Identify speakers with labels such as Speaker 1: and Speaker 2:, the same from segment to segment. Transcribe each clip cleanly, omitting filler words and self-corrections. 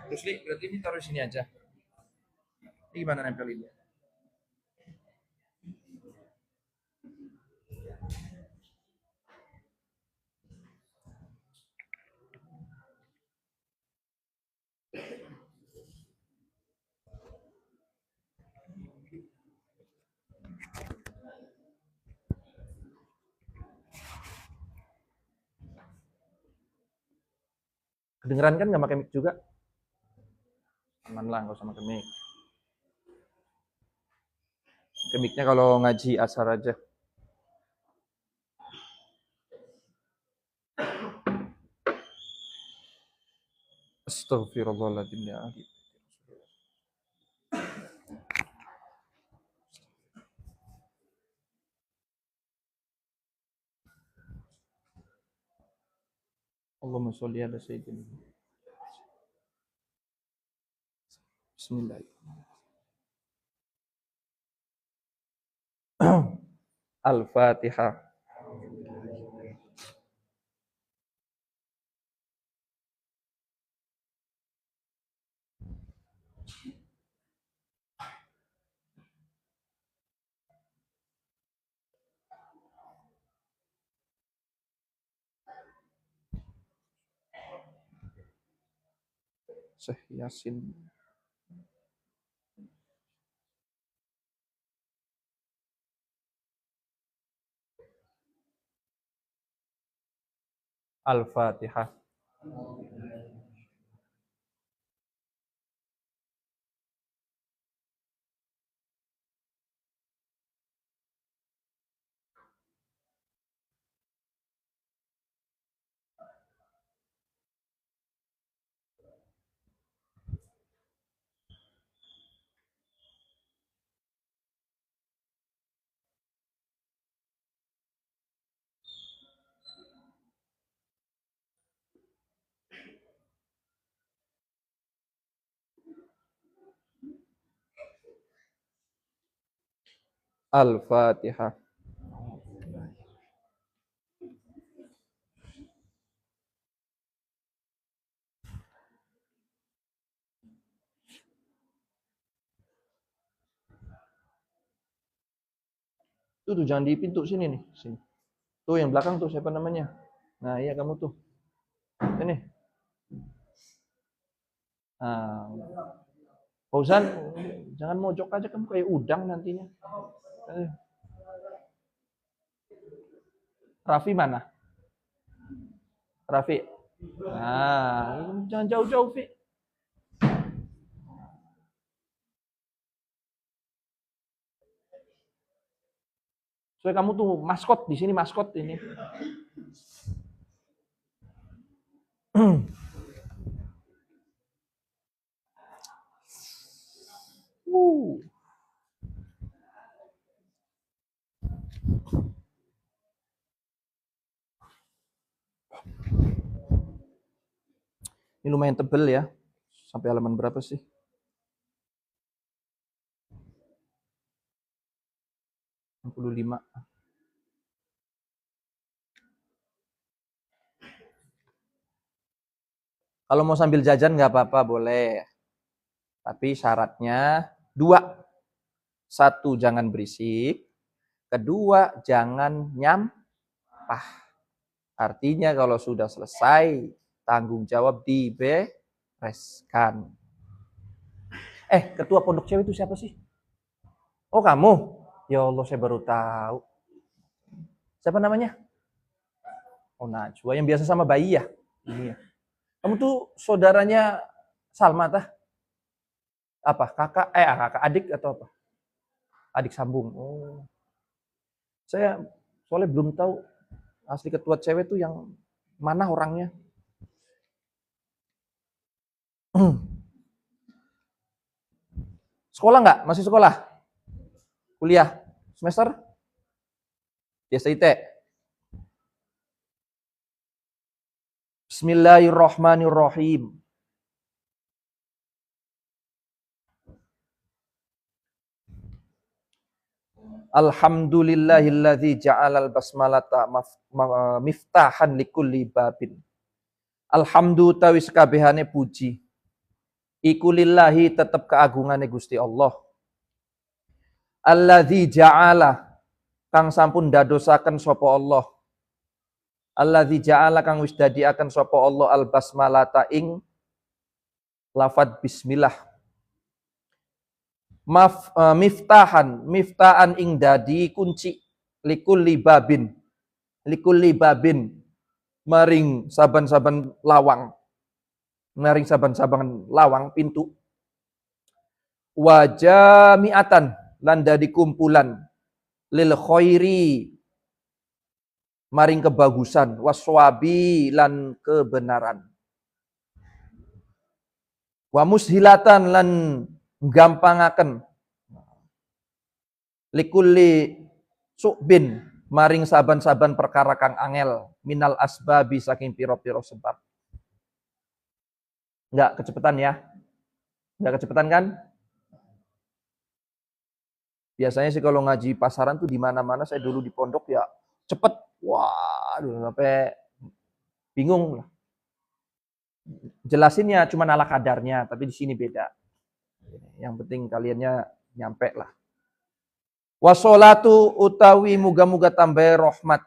Speaker 1: Terus Li, berarti ini taruh sini aja. Ini gimana nempelinnya? Kedengeran kan nggak pakai mic juga? Aman lah, nggak usah pakai mic. Pakai mic-nya kalau ngaji asar aja. Astagfirullahaladzim ya. Allahumma sholli ala sayyidina. Bismillahirrahmanirrahim. Al-Fatihah. Syekh Yasin. Al-Fatihah. Al-Fatihah. Tuh jangan di pintu sini nih, sini. Tuh yang belakang tuh siapa namanya? Nah, iya kamu tuh. Ini. Nah, Fauzan, jangan mojok aja kamu kayak udang nantinya. Raffi mana? Raffi. Nah, jangan jauh-jauh, Fi. Soalnya kamu tuh maskot di sini, maskot ini. Ini lumayan tebel ya. Sampai halaman berapa sih? Lima. Kalau mau sambil jajan nggak apa-apa, boleh. Tapi syaratnya 2. 1, jangan berisik. 2, jangan nyampah. Artinya kalau sudah selesai, tanggung jawab dibereskan. Ketua pondok cewek itu siapa sih? Oh, kamu? Ya Allah, saya baru tahu. Siapa namanya? Oh, Najwa, yang biasa sama bayi ya? Iya. Kamu tuh saudaranya Salma tah? Apa? Kakak adik atau apa? Adik sambung. Oh. Saya soalnya belum tahu asli ketua cewek tuh yang mana orangnya. Sekolah nggak? Masih sekolah? Kuliah? Semester? SIT? Bismillahirrahmanirrahim. Alhamdulillahilladzi ja'alal basmalata miftahan likulli babin. Alhamdulillah tawis kabehane puji. iku lillahi tetep keagungane Gusti Allah. Alladzi ja'ala kang sampun dadosaken sapa Allah. Alladzi ja'ala kang wis dadiaken sapa Allah al basmalata ing lafad bismillah. Miftahan ing dadi kunci likulli babin maring saban-saban lawang pintu wajami'atan lan dadi kumpulan lil khairi maring kebagusan waswabi lan kebenaran wa mushilatan lan gampangaken likulli su'bin maring saban-saban perkara kang angel minal asbabi saking piro-piro sebab. Enggak kecepatan ya? Enggak kecepatan kan? Biasanya sih kalau ngaji pasaran tuh di mana-mana, saya dulu di pondok ya cepet. Wah, sampai bingung. Jelasinnya cuma ala kadarnya, tapi di sini beda. Yang penting kaliannya nyampe lah. Wassolatu utawi muga-muga tambah rahmat.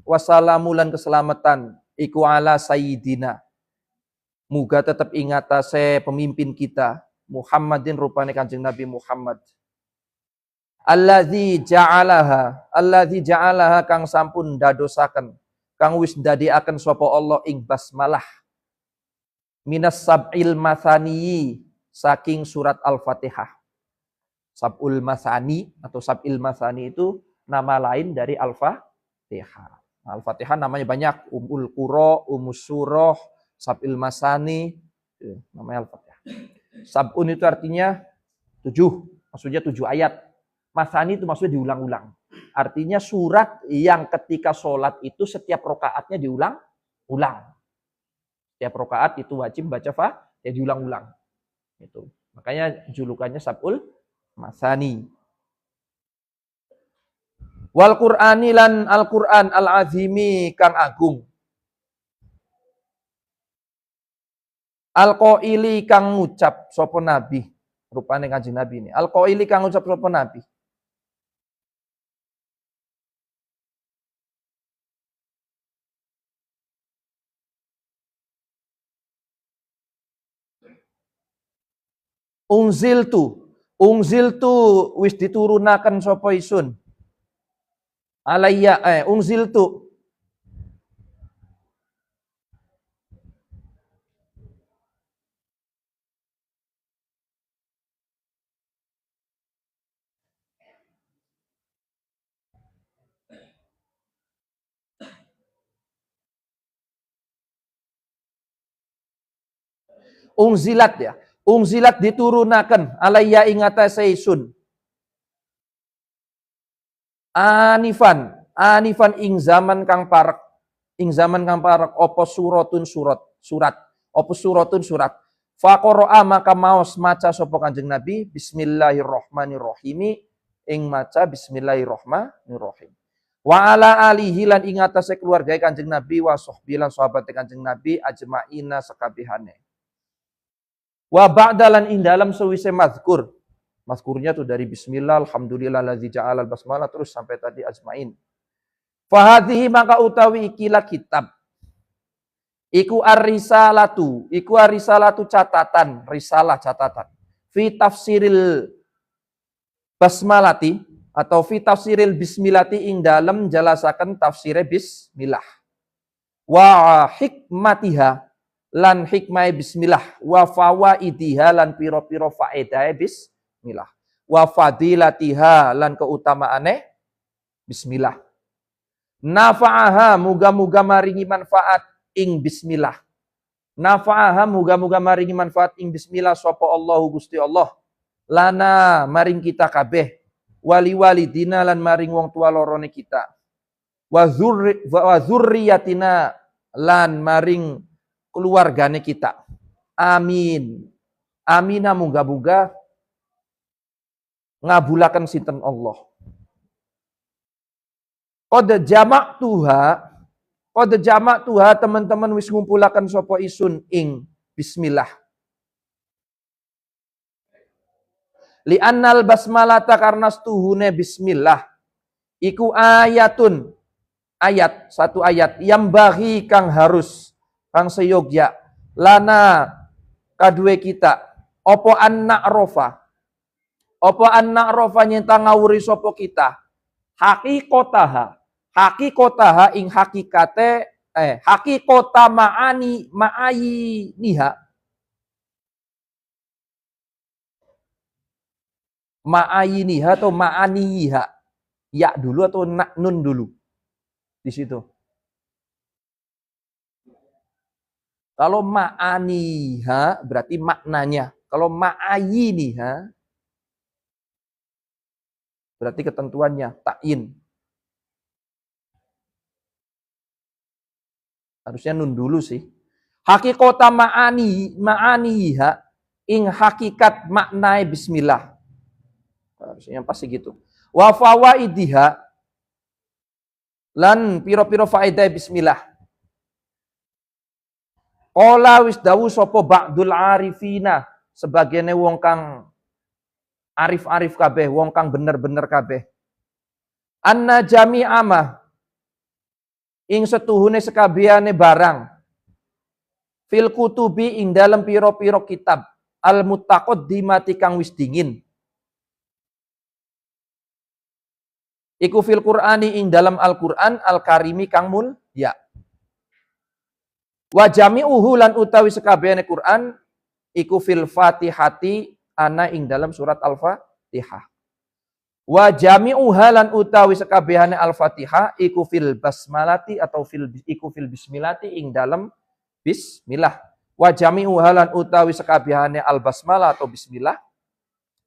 Speaker 1: Wassalamu lan keselamatan iku ala sayyidina. Muga tetap ingat pemimpin kita Muhammadin rupane Kanjeng Nabi Muhammad. Alladzi ja'alaha kang sampun dadosaken kang wis ndadekaken sapa Allah ing basmalah minas sab'il mathani saking surat Al-Fatihah. Sab'ul Masani atau Sab'il Masani itu nama lain dari Al-Fatihah. Al-Fatihah namanya banyak, Ummul Qura, Ummus Surah, Sab'il Masani, namanya Al-Fatihah. Sab'un itu artinya 7, maksudnya 7 ayat. Masani itu maksudnya diulang-ulang. Artinya surat yang ketika sholat itu setiap rokaatnya diulang-ulang. Setiap rokaat itu wajib baca ya diulang-ulang. Itu. Makanya julukannya Sab'ul Masani. Wal Qur'ani lan Al-Qur'an al-azimi kang agung. Al-qaili kang ngucap sapa nabi. Rupane Kanjeng Nabi ini. Al-qaili kang ngucap sapa nabi. Ungziltu wis diturunaken sapa isun. Alayya ungziltu ungzilat ya. Ungzilat diturunaken alayya ing atase isun. Anifan ing zaman kang parek apa surat apa suratun surat faqara'a maka maos maca sapa Kanjeng Nabi bismillahirrahmanirrahim ing maca bismillahirrahmanirrahim wa ala alihi lan ing atase keluarga Kanjeng Nabi wa sahbihi lan sahabat Kanjeng Nabi ajmaina sakabehane wa ba'dalan ing dalam sewise mazkurnya tuh dari bismillah, alhamdulillah lazi ja'alal basmalah terus sampai tadi ajmain. Fahadhihi maka utawi ikilah kitab. Iku ar-risalatu catatan, risalah catatan. Fi tafsiril basmalati atau fi tafsiril bismillati ing dalam jelasaken tafsire bismillah. Wa hikmatiha lan hikmah bismillah wa fawaidiha lan piro-piro faedah bismillah wa fadilatiha lan keutamaane bismillah nafa'aha muga-muga maringi manfaat ing bismillah nafa'aha muga-muga maringi manfaat ing bismillah sapa Allahu Gusti Allah lana maring kita kabeh wali-walidina lan maring wong tua lorone kita wa dzurriyyatina lan maring keluargane kita. Amin. Amina muga-muga ngabulaken sinten Allah. Qad jama'tuha teman-teman wis ngumpulaken sapa isun ing bismillah. Li annal basmalata karena setuhune bismillah iku ayatun ayat satu ayat yang bagi kang harus kang seyogya lana kadue kita opo anak rofa nyenta ngawuri sopo kita hakikotaha ing hakikate hakikota ma'ayi niha atau ma'aniha ya dulu atau nun dulu di situ. Kalau ma'aniha berarti maknanya. Kalau ma'ayiniha berarti ketentuannya ta'in. Harusnya nun dulu sih. Hakikota ma'aniha ing hakikat maknai bismillah. Harusnya pasti gitu. Wa fawaidiha lan piro-piro faedah bismillah. Qala wis dawu sapa ba'dul arifina sebagiannya wong kang arif-arif kabeh, wong kang bener-bener kabeh. Anna jami'ama ing setuhune sekabehane barang fil kutubi ing dalam piro-piro kitab al muttaqaddimati kang wis dingin. Iku fil Qur'ani ing dalam Al-Qur'an al-karimi kang mulya. Wa jami'uhu lan utawi sekabehane Qur'an iku fil Fatihati ana ing dalam surat Al-Fatihah. Wa jami'uha lan utawi sekabehane Al-Fatihah iku fil basmalati atau iku fil bismilati ing dalam bismillah. Wa jami'uha lan utawi sekabehane al-basmalah atau bismillah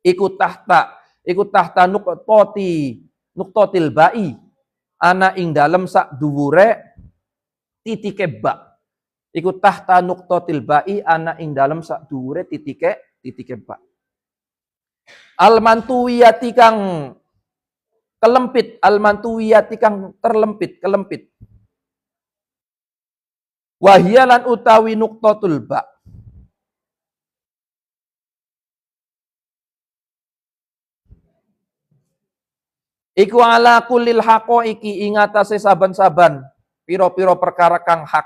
Speaker 1: iku tahta nuktotil ba'i ana ing dalam sak dhuwure titike ba. Iku tahta nuktotil ba'i ana ing dalam sak dhuwure titike ba. Al-mantuwiyati kang kelempit, al-mantuwiyati kang kelempit. Wahiyalan utawi nuktotul ba. Iku ala kulil haqoiki ing atase saban-saban piro-piro perkara kang hak.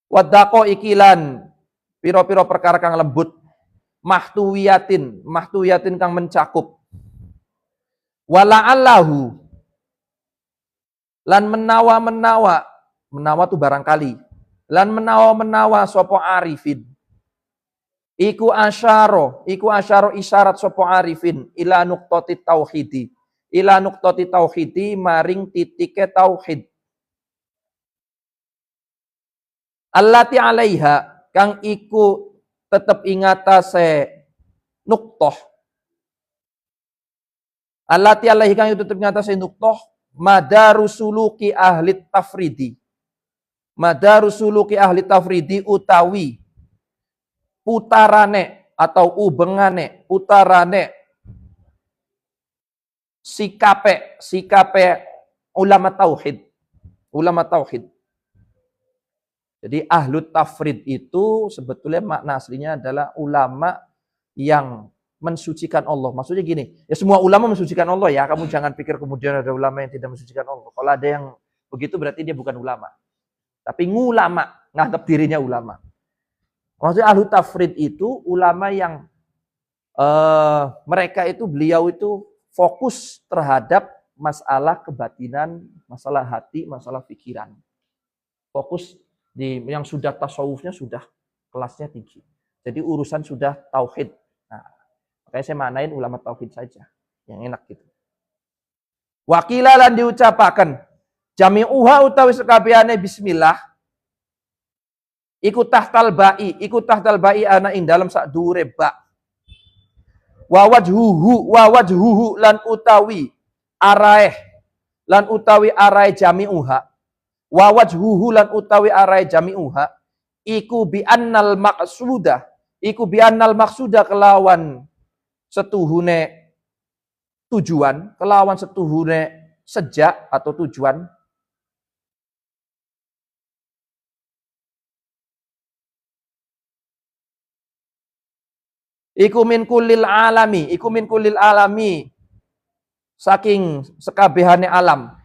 Speaker 1: Wadako ikilan piro-piro perkara kang lembut. Mahtuwiyatin kang mencakup. Wala'allahu lan menawa tu barangkali. Lan menawa sopo arifin. Iku asyaro isyarat sopo arifin ila nuktoti tauhidi maring titike tauhid. Allati alaiha kang iku tetep ingatase nuktoh. Allati alaihi kang iku tetep ingatase nuktoh madarusuluki ahli tafridi utawi putarane atau putarane sikape ulama tauhid. Jadi ahlu tafrid itu sebetulnya makna aslinya adalah ulama yang mensucikan Allah. Maksudnya gini, ya semua ulama mensucikan Allah ya. Kamu jangan pikir kemudian ada ulama yang tidak mensucikan Allah. Kalau ada yang begitu berarti dia bukan ulama. Tapi ngulama, nganggap dirinya ulama. Maksudnya ahlu tafrid itu ulama yang beliau itu fokus terhadap masalah kebatinan, masalah hati, masalah pikiran. Fokus di yang sudah tasawufnya sudah kelasnya tinggi. Jadi urusan sudah tauhid. Nah, makanya saya maknain ulama tauhid saja. Yang enak gitu. Wakilalan diucapakan jami'uha utawi sekabehane bismillah iku tahtal ba'i ana ing dalam sak dhuwure ba. Wa wajhuhu lan utawi arae jami'uha. Wa wajhuhu lan utawi arae jami'uha iku bi annal maqsuda kelawan setuhune tujuan, kelawan setuhune sejak atau tujuan Iku min kulil alami, saking sekabehane alam.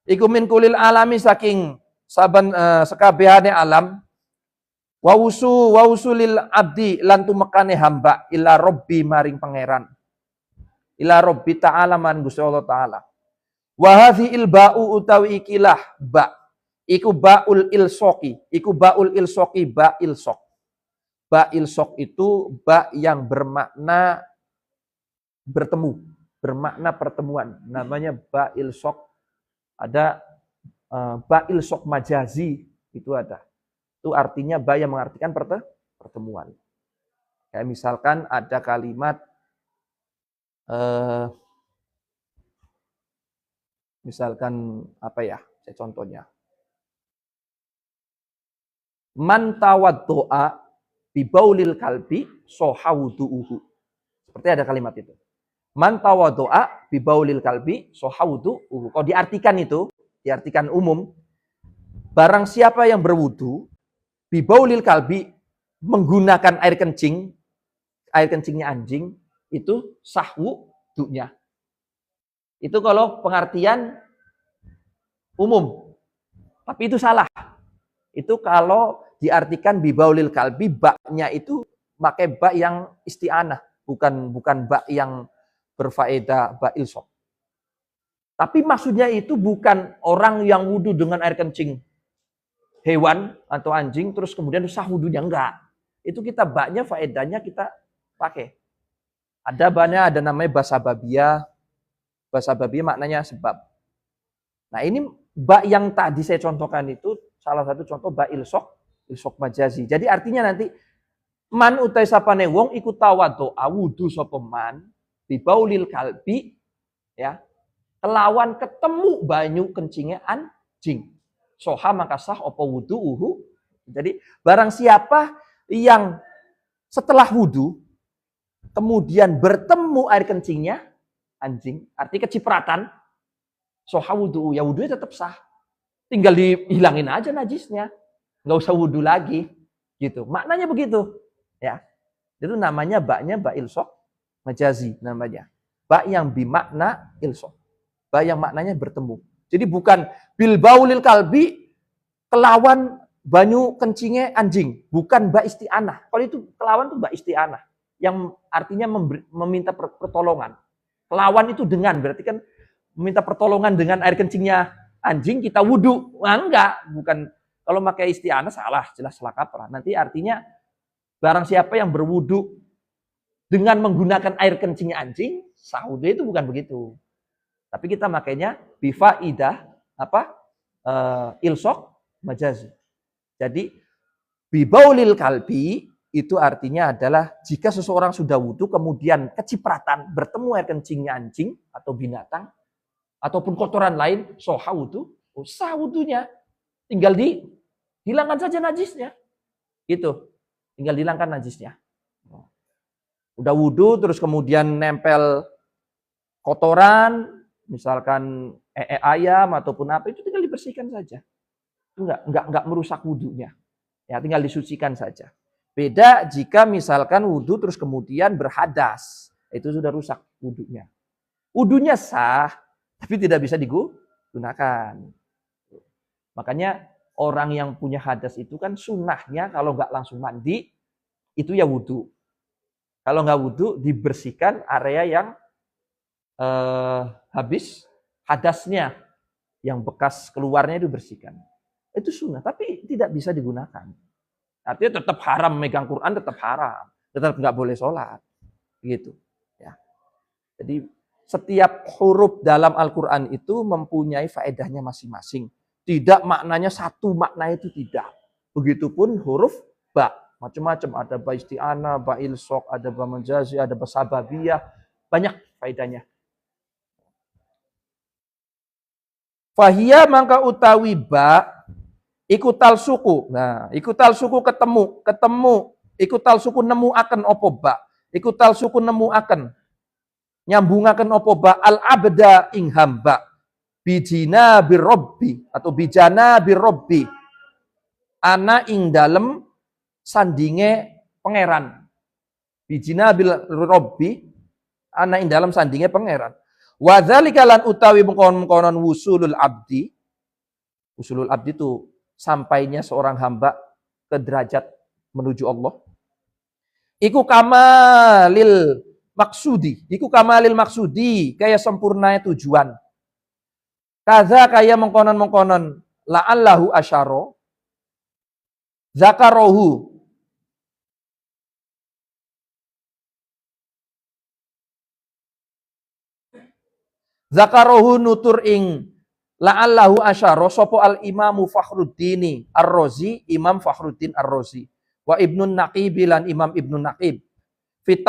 Speaker 1: Iku min kulil alami, saking saban sekabehane alam. Wausulil abdi, lan tumekane hamba ila robbi, maring pangeran. Ila robbi ta'ala, man Gusti Allah taala. Wa hadhil ba'u, utawi ikilah ba. Iku ba'ul ilsoqi, ba ilsoq. Ba ilsoq itu ba yang bermakna bertemu, bermakna pertemuan. Namanya ba ilsoq. Ada ba ilsoq majazi, itu ada. Itu artinya ba yang mengartikan pertemuan. Kayak misalkan ada kalimat misalkan apa ya? Saya contohnya. Man tawaddo'a bi baulil kalbi sohaudu'uhu. Seperti ada kalimat itu. Man tawaddo'a bi baulil kalbi sohaudu'uhu. Kalau diartikan itu, diartikan umum, barang siapa yang berwudu bi baulil kalbi, menggunakan air kencingnya anjing, itu sahwu du'nya. Itu kalau pengertian umum. Tapi itu salah. Itu kalau diartikan bi baulil kalbi, baknya itu pakai bak yang isti'anah, bukan bak yang berfaedah ba ilsoq. Tapi maksudnya itu bukan orang yang wudu dengan air kencing hewan atau anjing, terus kemudian sah wudunya, enggak. Itu kita baknya, faedahnya kita pakai. Ada baknya, ada namanya basababiyah. Basababiyah maknanya sebab. Nah ini bak yang tadi saya contohkan itu, salah satu contoh bak ilsoq majazi. Jadi artinya nanti, man utai sapane wong ikut tawaddo'a, wudu sapa man bi baulil kalbi, ya, kelawan ketemu banyu kencingnya anjing. Soha maka sah opo wudu'uhu. Jadi barang siapa yang setelah wudu kemudian bertemu air kencingnya anjing, arti kecipratan, soha wudu'u, ya wudunya tetap sah. Tinggal dihilangin aja najisnya. Nggak usah wudu lagi. Gitu. Maknanya begitu. Ya. Itu namanya baknya ba ilsoq majazi namanya. Bak yang bimakna ilsoq. Bak yang maknanya bertemu. Jadi bukan bil baulil kalbi kelawan banyu kencingnya anjing, bukan ba isti'anah. Kalau itu kelawan itu ba isti'anah yang artinya meminta pertolongan. Kelawan itu dengan, berarti kan meminta pertolongan dengan air kencingnya anjing kita wudu. Nah, enggak, bukan. Kalau pakai isti'anah salah, jelas salah kaprah. Nanti artinya barang siapa yang berwudu dengan menggunakan air kencingnya anjing, sah wudu, itu bukan begitu. Tapi kita makainya bifaidah apa? Ilsoq majazi. Jadi bibaulil kalbi itu artinya adalah jika seseorang sudah wudu kemudian kecipratan bertemu air kencingnya anjing atau binatang ataupun kotoran lain, soha wudu, sah wudunya. Tinggal dihilangkan saja najisnya. Gitu. Tinggal dihilangkan najisnya. Udah wudu terus kemudian nempel kotoran, misalkan ayam ataupun apa, itu tinggal dibersihkan saja. Enggak merusak wudunya. Ya, tinggal disucikan saja. Beda jika misalkan wudu terus kemudian berhadas, itu sudah rusak wudunya. Wudunya sah, tapi tidak bisa digunakan. Makanya orang yang punya hadas itu kan sunnahnya kalau nggak langsung mandi, itu ya wudu. Kalau nggak wudu, dibersihkan area yang habis hadasnya, yang bekas keluarnya itu bersihkan. Itu sunnah, tapi tidak bisa digunakan. Artinya tetap haram, megang Quran tetap haram, tetap nggak boleh sholat, gitu. Ya. Jadi setiap huruf dalam Al-Quran itu mempunyai faedahnya masing-masing. Tidak maknanya satu makna itu tidak. Begitupun huruf ba. Macam-macam, ada ba isti'anah, ba ilsok, ada ba menjazi, ada ba sababiyah, banyak faedahnya. Fahia mangka utawi ba ikutal suku. Nah, ikutal suku ketemu, ikutal suku nemu akan opo ba. Ikutal suku nemu akan nyambungaken opo ba al abda ing hamba bijina birobbi atau bijana birobbi ana ing dalem sandinge pangeran. Bijina birobbi ana ing dalem sandinge pangeran. Wa dzalika lan utawi mengkon-mengkonon wusulul abdi itu sampainya seorang hamba ke derajat menuju Allah. Iku kamalil maksudi, kayak sempurnanya tujuan. Kaza kaya mengkonon la'allahu asyaro zakarohu nutur ing la'allahu asyaro sopo al imamu Fakhruddin Ar-Razi, Imam Fakhruddin Ar-Razi wa Ibnun Naqib lan Imam Ibnun Naqib fit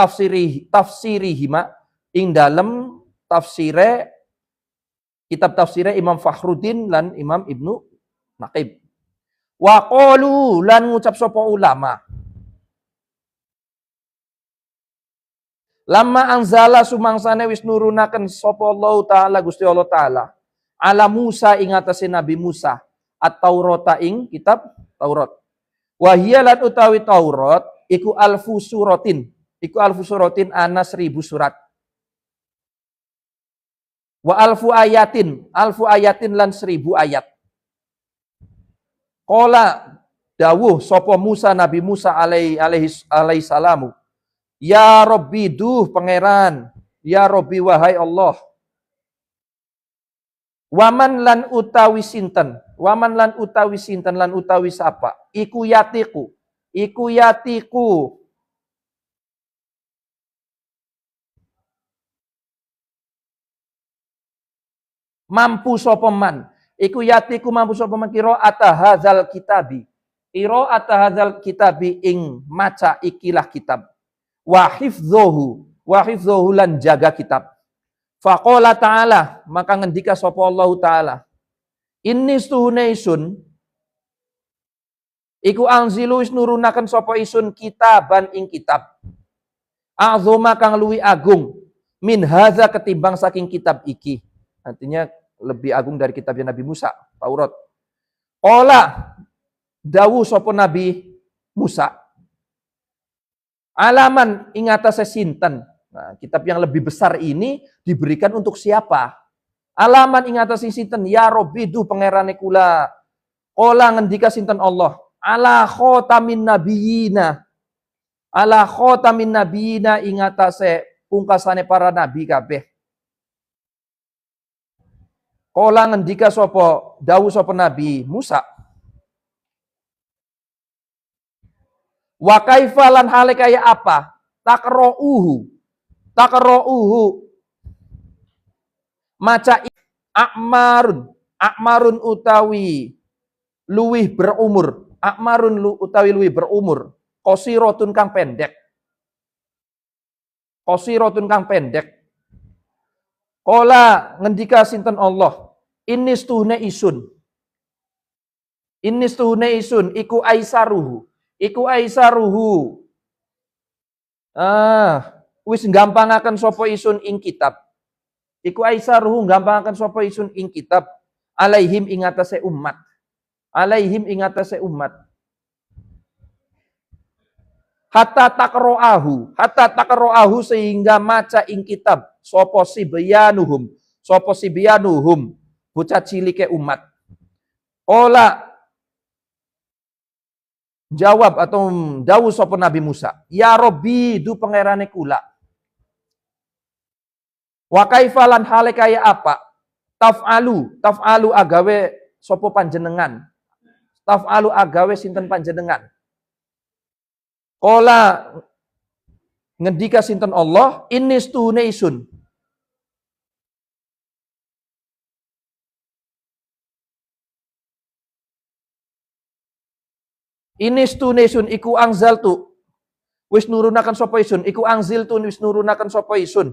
Speaker 1: tafsirihima ing dalem tafsire kitab tafsire Imam Fakhruddin lan Imam Ibnu Naqib. Wa qalu lan ngucap sapa ulama. Lama anzala sumangsane wis nurunaken sapa Allah taala Gusti Allah taala ala Musa ing atase Nabi Musa at-Taurata ing kitab Taurat. Wa hiya lan utawi Taurat iku alfu suratin ana 1000 surat. Wa alfu ayatin lan 1000 ayat. Qala dawuh sapa Musa Nabi Musa alaihi salamu. Ya Rabbi duh pangeran, ya Rabbi wahai Allah. Waman lan utawi sinten lan utawi sapa. Iku yatiku. Mampu sapa man. Iku yatiku mampu sapa man kira atahadzal kitabi. Kira atahadzal kitabi ing maca ikilah kitab. Wa hifdzohu lan jaga kitab. Faqala ta'ala maka ngendika sapa Allah taala. Inni stuhunaisun iku anzilu wis nurunaken sapa isun kitaban ing kitab. Azuma kang luwi agung min hadza ketimbang saking kitab iki. Artinya lebih agung dari kitabnya Nabi Musa, Taurat. Qala dawuh sapa Nabi Musa. Alaman ing atase sinten. Nah, kitab yang lebih besar ini diberikan untuk siapa? Alaman ing atase sinten? Ya Rabbi du pangerane kula. Qala ngendika sinten Allah. Ala khotamin nabiyina ing atase pungkasane para nabi kabeh. Qala ngendika sapa dawuh sapa Nabi Musa. Wa kaifalan hale kaya apa? Takra'uhu maca akmarun utawi luwih berumur. Utawi luwih berumur. Qasiratun kang pendek. Qala ngendika sinten Allah. Inni stuhne isun iku aisaruhu. Wis gampangaken sapa isun ing kitab. Alaihim ing atase umat. Hatta takro'ahu sehingga maca ing kitab sapa sibyanuhum bocah cilike umat. Ola jawab atau dawuh sapa Nabi Musa, ya Rabbi du pangerane kula. Wa kaifalan hale kaya apa? Taf'alu agawe sapa panjenengan. Taf'alu agawe sinten panjenengan. Qala ngendika sinten Allah, inni stuhune isun. Inistu nesun iku angzaltu wis nurunaken sapa isun, iku angziltu wis nurunaken sapa isun.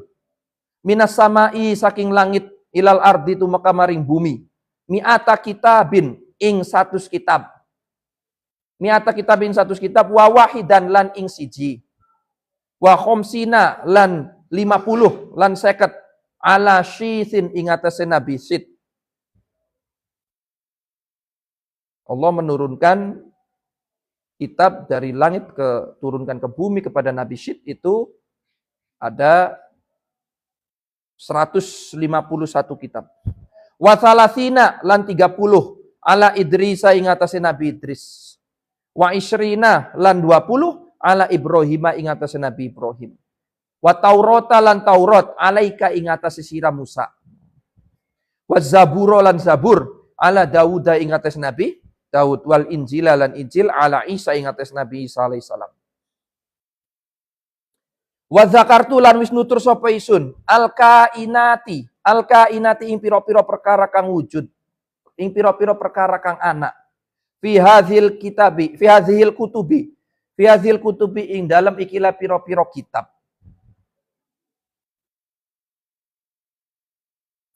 Speaker 1: Minas samai saking langit ilal ardi tumeka maring bumi. Mi'ata kitabin ing 100 kitab. Mi'ata kitabin 100 kitab wa wahidan lan ing siji. Wa khamsina lan 50 lan 50 ala syithin ing atase Nabi Sid. Allah menurunkan kitab dari langit turunkan ke bumi kepada Nabi Syed itu ada 151 kitab. Wa thalathina lan 30 ala Idrisa ing atase Nabi Idris. Wa isrina lan 20 ala Ibrahim ing atase Nabi Ibrahim. Wa Taurata lan Taurat alaika ing atase sira Musa. Wa Zabura lan Zabur ala Daud ing atase Nabi Daud wal Injil lan Injil ala Isa ing atas Nabi Isa alaihi salam. Wa zakartu lan wis nutur sapa isun al kainati ing pira-pira perkara kang wujud, ing pira-pira perkara kang ana. Fi hadzil kutubi ing dalam ikilah pira-pira kitab.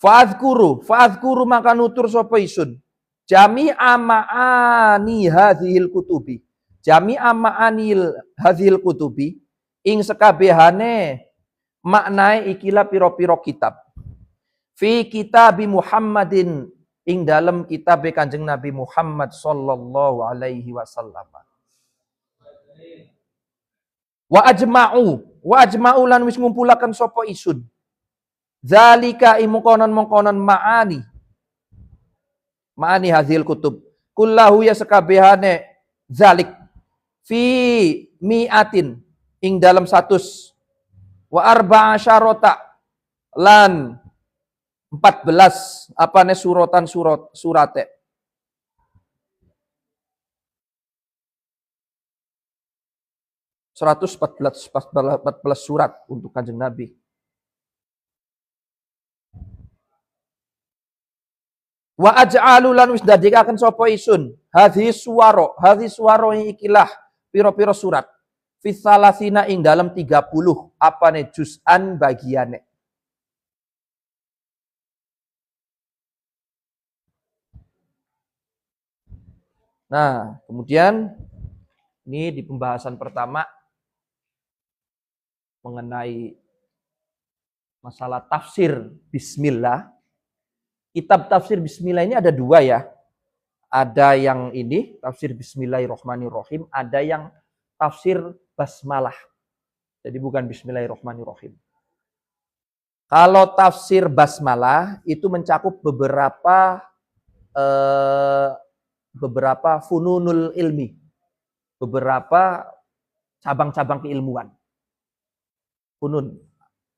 Speaker 1: Fa'adzkuru maka nutur sapa isun jami'a ma'ani hadhil kutubi. Jami'a ma'ani hadhil kutubi ing sekabehane maknae ikilah piro-piro kitab. Fi kitabi Muhammadin ing dalam kitab Kanjeng Nabi Muhammad sallallahu alaihi wasallam. Wa ajma'u lan wis ngumpulaken sapa isun. Zalika imukonon-mongkonon Ma'ani hadhil kutub. Kullahu ya sekabehane zalik. Fi mi'atin. Ing dalam 100. Wa arba'a syarota. Lan 14. Apane surate. Seratus 14 surat untuk Kanjeng Nabi. Wa aj'alu lan wis dadekaken sapa isun hadhi suwaro ing ikilah pira-pira surat fi salasina ing dalam 30 apane juz'an bagiane. Nah, kemudian ini di pembahasan pertama mengenai masalah tafsir bismillah. Kitab tafsir bismillah ini ada 2 ya. Ada yang ini, tafsir bismillahirrahmanirrahim. Ada yang tafsir basmalah. Jadi bukan bismillahirrahmanirrahim. Kalau tafsir basmalah itu mencakup beberapa fununul ilmi. Beberapa cabang-cabang keilmuan. Funun.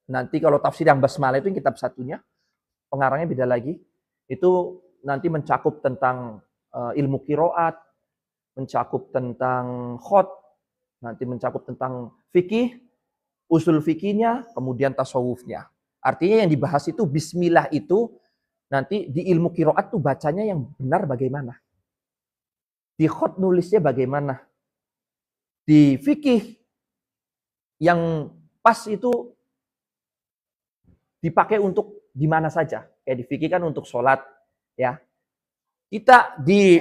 Speaker 1: Nanti kalau tafsir yang basmalah itu kitab satunya. Pengarangnya beda lagi, itu nanti mencakup tentang ilmu qiraat, mencakup tentang khot, nanti mencakup tentang fikih, usul fikihnya, kemudian tasawufnya. Artinya yang dibahas itu bismillah itu nanti di ilmu qiraat tuh bacanya yang benar bagaimana. Di khot nulisnya bagaimana. Di fikih yang pas itu dipakai untuk di mana saja. Kayak di fikih kan untuk sholat. Ya. Kita di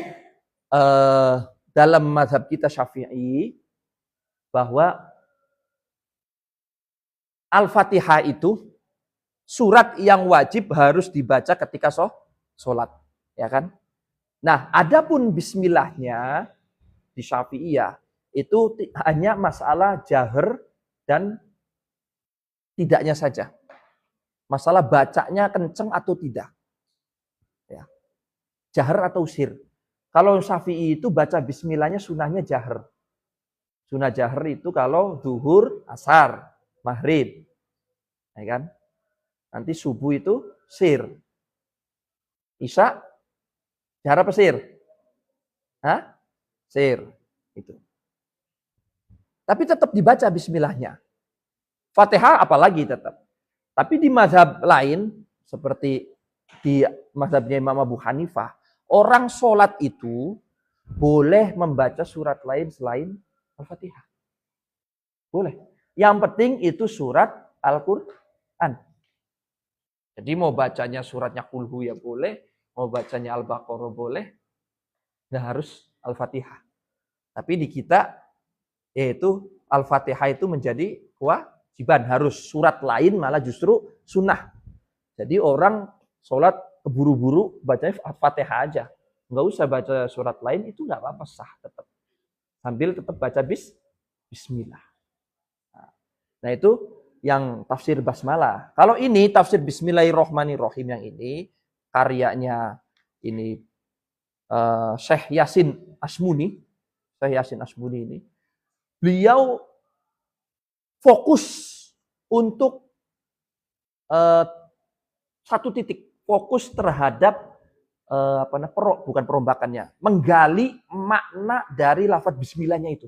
Speaker 1: dalam mazhab kita Syafi'i bahwa Al-Fatihah itu surat yang wajib harus dibaca ketika sholat. Ya kan? Nah, adapun bismillahnya di Syafi'iyah itu hanya masalah jahar dan tidaknya saja. Masalah bacanya kenceng atau tidak. Ya. Jahar atau sir. Kalau Syafi'i itu baca bismillahnya sunahnya jahar. Sunah jahar itu kalau zuhur, asar, maghrib. Ya kan? Nanti subuh itu sir. Isya, jahar apa sir? Hah? Sir. Itu. Tapi tetap dibaca bismillahnya. Fatihah apalagi tetap. Tapi di mazhab lain, seperti di mazhabnya Imam Abu Hanifah, orang sholat itu boleh membaca surat lain selain Al-Fatihah. Boleh. Yang penting itu surat Al-Quran. Jadi mau bacanya suratnya Kulhu ya boleh, mau bacanya Al-Baqarah boleh, nggak harus Al-Fatihah. Tapi di kita, yaitu Al-Fatihah itu menjadi kewajiban. Harus surat lain malah justru sunnah. Jadi orang sholat keburu-buru bacanya Al-Fatihah aja. Nggak usah baca surat lain, itu nggak apa-apa, sah tetap. Sambil tetap baca bismillah. Nah itu yang tafsir basmalah. Kalau ini tafsir Bismillahirrohmanirrohim yang ini karyanya ini Syekh Yasin Asmuni. Syekh Yasin Asmuni ini beliau fokus untuk satu titik, fokus terhadap bukan perombakannya, menggali makna dari lafaz bismillahnya itu.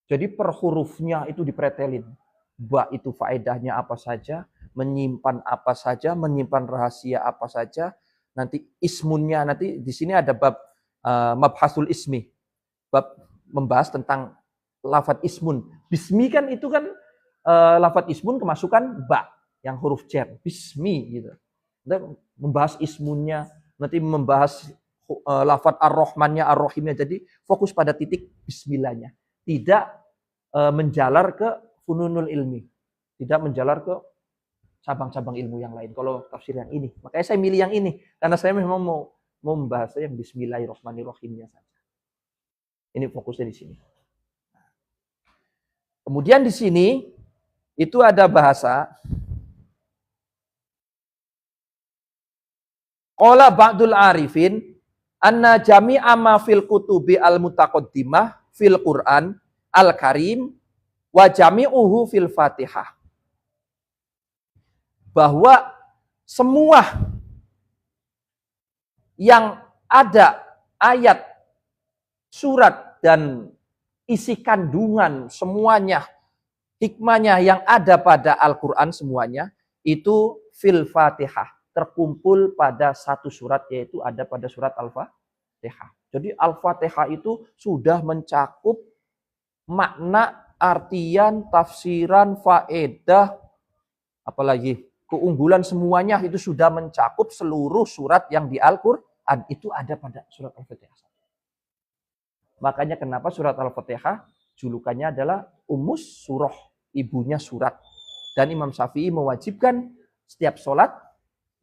Speaker 1: Jadi per hurufnya itu dipretelin. Ba itu faedahnya apa saja, menyimpan apa saja, menyimpan rahasia apa saja. Nanti ismunnya, nanti di sini ada bab mabhasul ismi. Bab membahas tentang lafaz ismun. Bismi kan itu kan lafaz ismun kemasukan ba yang huruf jar, bismi gitu. Nanti membahas ismunnya, nanti membahas lafaz ar-Rahmannya, ar-Rahimnya. Jadi fokus pada titik bismillahnya. Tidak menjalar ke fununul ilmi, tidak menjalar ke cabang-cabang ilmu yang lain. Kalau tafsir yang ini, makanya saya milih yang ini karena saya memang mau membahas yang Bismillahirrahmanirrahimnya saja. Ini fokusnya di sini. Kemudian di sini itu ada bahasa qala ba'dul arifin anna jami'a ma fil kutubi al-mutaqaddimah fil Qur'an Al-Karim wa jami'uhu fil Fatihah. Bahwa semua yang ada ayat, surat, dan isi kandungan semuanya, hikmahnya yang ada pada Al-Quran semuanya, itu fil Fatihah. Terkumpul pada satu surat, yaitu ada pada surat Al-Fatihah. Jadi Al-Fatihah itu sudah mencakup makna, artian, tafsiran, faedah, apalagi keunggulan semuanya itu sudah mencakup seluruh surat yang di Al-Quran. Itu ada pada surat Al-Fatihah. Makanya kenapa surat Al-Fatihah julukannya adalah Ummus Surah, ibunya surat. Dan Imam Syafi'i mewajibkan setiap sholat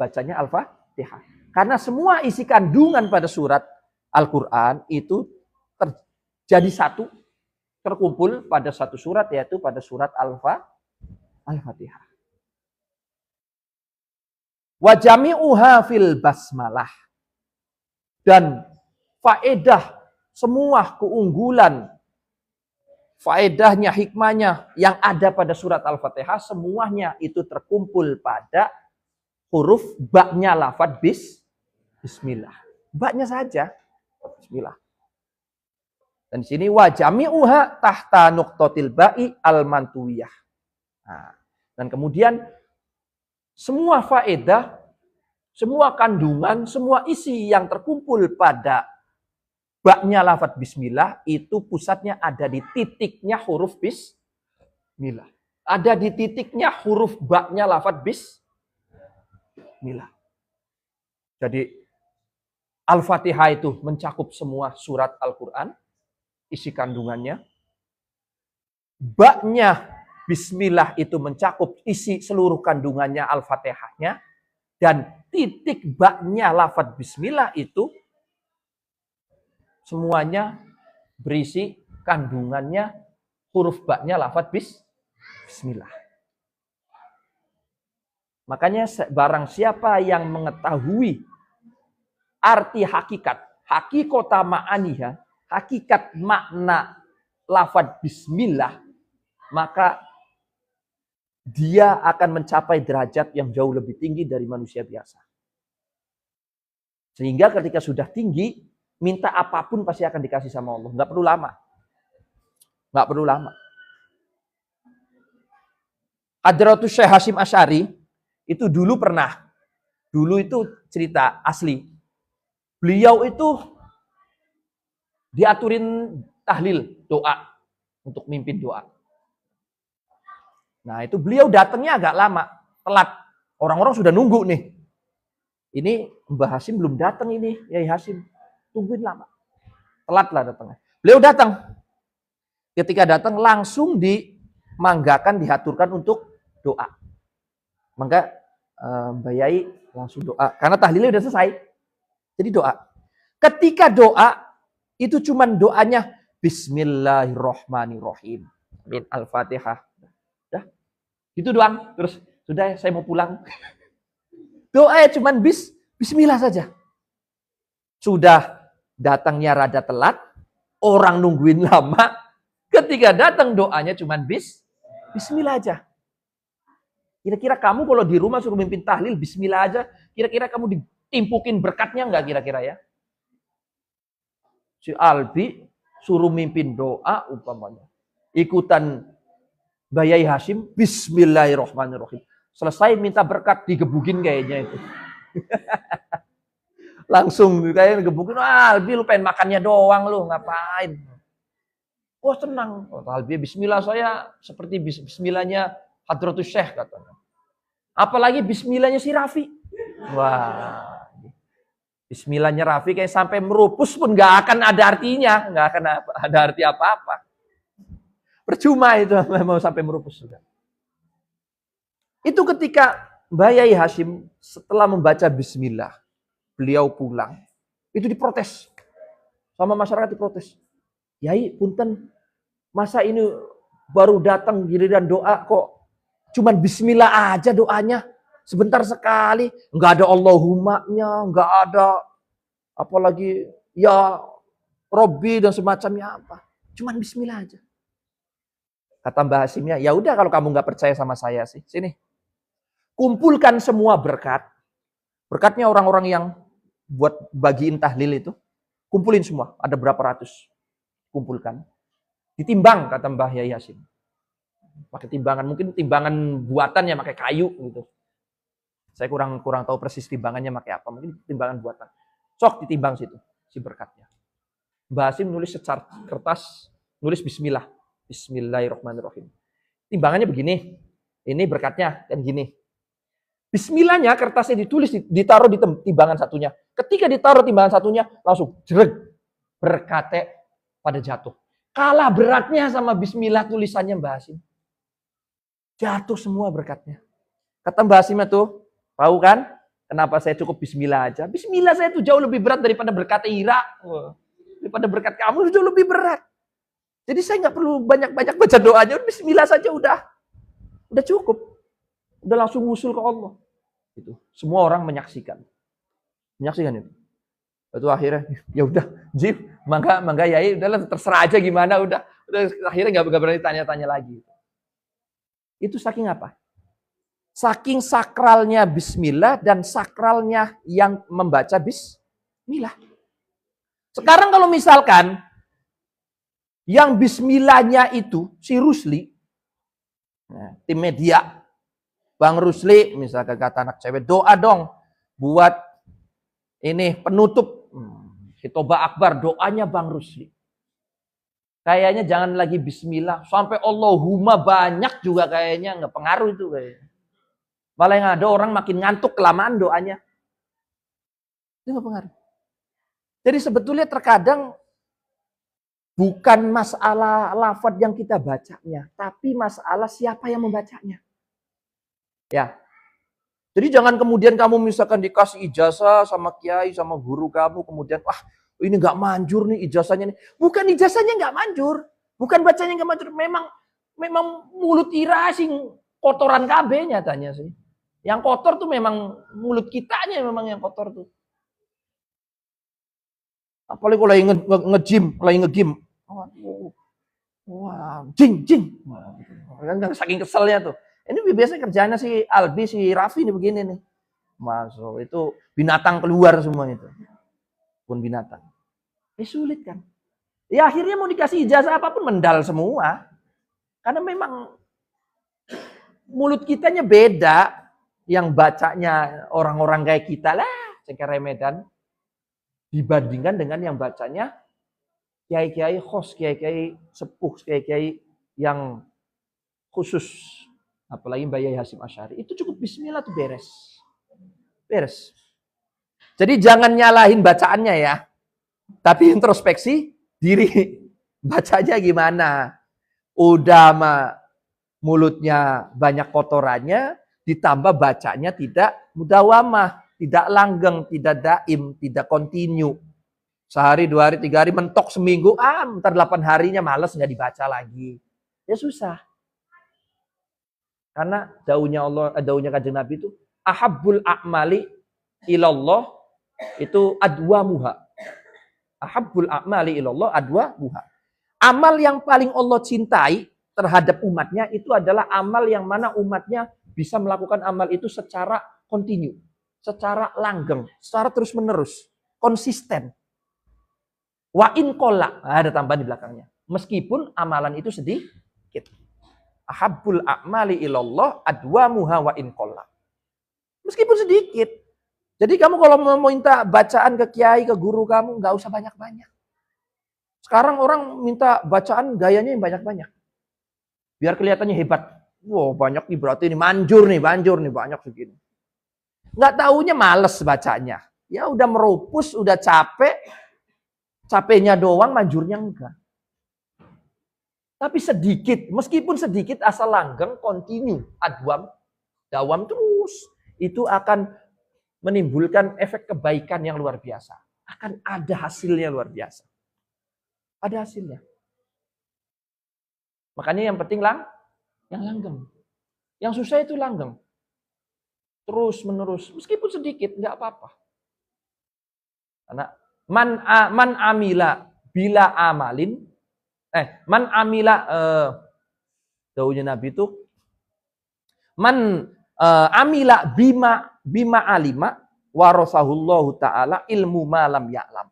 Speaker 1: bacanya Al-Fatihah. Karena semua isi kandungan pada surat Al-Quran itu terjadi satu, terkumpul pada satu surat, yaitu pada surat Al-Fatihah. Wa jami'uha fil basmalah. Dan faedah, semua keunggulan, faedahnya, hikmahnya yang ada pada surat Al-Fatihah, semuanya itu terkumpul pada huruf ba-nya lafaz bismillah. Ba-nya saja, bismillah. Dan di sini wa jami'uha tahta nuqtatil ba'i al-mantuwiyah. Nah, dan kemudian semua faedah, semua kandungan, semua isi yang terkumpul pada ba-nya lafaz bismillah itu pusatnya ada di titiknya huruf bismillah. Ada di titiknya huruf ba-nya lafaz bismillah. Jadi Al-Fatihah itu mencakup semua surat Al-Quran, isi kandungannya. Ba-nya bismillah itu mencakup isi seluruh kandungannya Al-Fatihahnya. Dan titik ba-nya lafaz bismillah itu semuanya berisi kandungannya huruf ba-nya lafaz bismillah. Makanya barang siapa yang mengetahui arti hakikat, hakikota ma'aniha, hakikat makna lafaz bismillah, maka dia akan mencapai derajat yang jauh lebih tinggi dari manusia biasa. Sehingga ketika sudah tinggi, minta apapun pasti akan dikasih sama Allah. Nggak perlu lama. Nggak perlu lama. Hadratus Syekh Hasyim Asy'ari itu dulu pernah. Dulu itu cerita asli. Beliau itu diaturin tahlil, doa, untuk mimpin doa. Nah itu beliau datangnya agak lama, telat. Orang-orang sudah nunggu nih. Ini Mbah Hasim belum datang ini, Yai Hasim. Tungguin lama. Telat lah datangnya. Beliau datang. Ketika datang langsung dimanggakan, dihaturkan untuk doa. Maka Mbak Yai langsung doa. Karena tahlilnya udah selesai. Jadi doa. Ketika doa, itu cuman doanya Bismillahirrahmanirrahim. Min Al-Fatihah. Dah. Itu doang. Terus, sudah saya mau pulang. Doa cuman Bismillah saja. Sudah datangnya rada telat, orang nungguin lama. Ketika datang doanya cuman Bismillah aja. Kira-kira kamu kalau di rumah suruh mimpin tahlil Bismillah aja, kira-kira kamu ditimpukin berkatnya nggak kira-kira ya? Si Albi suruh mimpin doa umpamanya. Ikutan Bayai Hasim, Bismillahirrahmanirrahim. Selesai minta berkat, digebukin kayaknya itu. Langsung kayaknya digebukin, Albi lu pengen makannya doang lu, ngapain? Oh tenang, Albi Bismillah saya seperti Bismillahnya Hadratus Syekh katanya. Apalagi Bismillahnya si Rafi. Wah, Bismillahnya Rafi kayak sampai merupus pun nggak akan ada artinya, nggak akan ada arti apa-apa. Percuma itu mau sampai merupus juga. Itu ketika Mbah Yai Hasim setelah membaca Bismillah, beliau pulang, itu diprotes. Sama masyarakat diprotes. Yai, punten, masa ini baru datang giliran doa kok cuman Bismillah aja doanya. Sebentar sekali, nggak ada Allahumma-nya, nggak ada apalagi ya Robbi dan semacamnya apa. Cuman Bismillah aja. Kata Mbah Hasimnya, ya udah kalau kamu nggak percaya sama saya sih, sini. Kumpulkan semua berkat. Berkatnya orang-orang yang buat bagiin tahlil itu. Kumpulin semua, ada berapa ratus. Kumpulkan. Ditimbang, kata Mbah Yai Hasim. Pakai timbangan, mungkin timbangan buatannya pakai kayu gitu. Saya kurang tahu persis timbangannya pakai apa, mungkin timbangan buatan. Sok ditimbang situ, si berkatnya. Mbah Hasim nulis secara kertas, nulis Bismillah. Bismillahirrahmanirrahim. Timbangannya begini. Ini berkatnya kan gini. Bismillahnya kertasnya ditulis, ditaruh di timbangan satunya. Ketika ditaruh timbangan satunya, langsung jereg. Berkatnya pada jatuh. Kalah beratnya sama Bismillah tulisannya Mbah Hasim. Jatuh semua berkatnya. Kata Mbah Hasim itu, tahu kan kenapa saya cukup Bismillah aja? Bismillah saya itu jauh lebih berat daripada berkat Ira. Daripada berkat kamu itu jauh lebih berat. Jadi saya nggak perlu banyak-banyak baca doanya, Bismillah saja udah cukup, udah langsung ngusul ke Allah. Itu semua orang menyaksikan itu. Itu akhirnya ya udah, Jif, mangga Yai, udahlah terserah aja gimana, udah akhirnya nggak berani tanya-tanya lagi. Itu saking apa? Saking sakralnya Bismillah dan sakralnya yang membaca Bismillah. Sekarang kalau misalkan yang Bismillahnya itu si Rusli, tim media, Bang Rusli, misalkan kata anak cewek, doa dong buat ini penutup Khitobah Akbar, doanya Bang Rusli. Kayaknya jangan lagi Bismillah, sampai Allahumma banyak juga kayaknya nggak pengaruh itu kayaknya. Malah yang ada orang makin ngantuk kelamaan doanya. Itu nggak pengaruh. Jadi sebetulnya terkadang bukan masalah lafaz yang kita bacanya, tapi masalah siapa yang membacanya. Ya. Jadi jangan kemudian kamu misalkan dikasih ijazah sama kiai, sama guru kamu, kemudian wah ini nggak manjur nih ijazahnya nih. Bukan ijazahnya nggak manjur, bukan bacanya nggak manjur. Memang mulut Ira sing kotoran KB nyatanya sih. Yang kotor tuh memang mulut kitanya memang yang kotor tuh. Apalagi kalau lagi nge-gym. Wah, jing. Saking keselnya tuh. Ini biasanya kerjanya si Albi, si Raffi nih begini nih. Masuk, itu binatang keluar semua itu. Pun binatang. Sulit kan. Ya akhirnya mau dikasih ijazah apapun mendal semua. Karena memang mulut kitanya beda. Yang bacanya orang-orang kayak kita lah, Cengkere Medan. Dibandingkan dengan yang bacanya kiai-kiai khos, kiai-kiai sepuh, kiai-kiai yang khusus, apalagi Mbak Yai Hasyim Asy'ari, itu cukup bismillah tuh beres. Beres. Jadi jangan nyalahin bacaannya ya, tapi introspeksi diri. Bacanya gimana? Udah mulutnya banyak kotorannya, ditambah bacanya tidak mudawamah, tidak langgeng, tidak daim, tidak kontinu. Sehari, 2 hari, 3 hari, mentok seminggu, ntar 8 harinya males nggak dibaca lagi. Ya susah. Karena daunya Kanjeng Nabi itu, ahabbul a'mali ilallah itu adwamuha. Ahabbul a'mali ilallah adwamuha. Amal yang paling Allah cintai terhadap umatnya itu adalah amal yang mana umatnya bisa melakukan amal itu secara kontinu, secara langgeng, secara terus-menerus, konsisten. Wa in qalla, ada tambahan di belakangnya. Meskipun amalan itu sedikit. Ahabbul a'mali ilallah adwamuha wa in qalla. Meskipun sedikit. Jadi kamu kalau mau minta bacaan ke kiai, ke guru kamu, nggak usah banyak-banyak. Sekarang orang minta bacaan gayanya yang banyak-banyak. Biar kelihatannya hebat. Wow, banyak nih berarti ini manjur nih, banyak segini. Nggak taunya males bacanya. Ya udah meropus, udah capek. Capeknya doang, manjurnya enggak. Tapi sedikit, meskipun sedikit asal langgeng, kontinu, dawam terus. Itu akan menimbulkan efek kebaikan yang luar biasa. Akan ada hasilnya luar biasa. Ada hasilnya. Makanya yang penting yang langgeng. Yang susah itu langgeng. Terus menerus, meskipun sedikit, enggak apa-apa. Karena man amila bila amalin, man amila, daunya Nabi itu, man amila bima alima warasahullahu ta'ala ilmu malam ya'lam.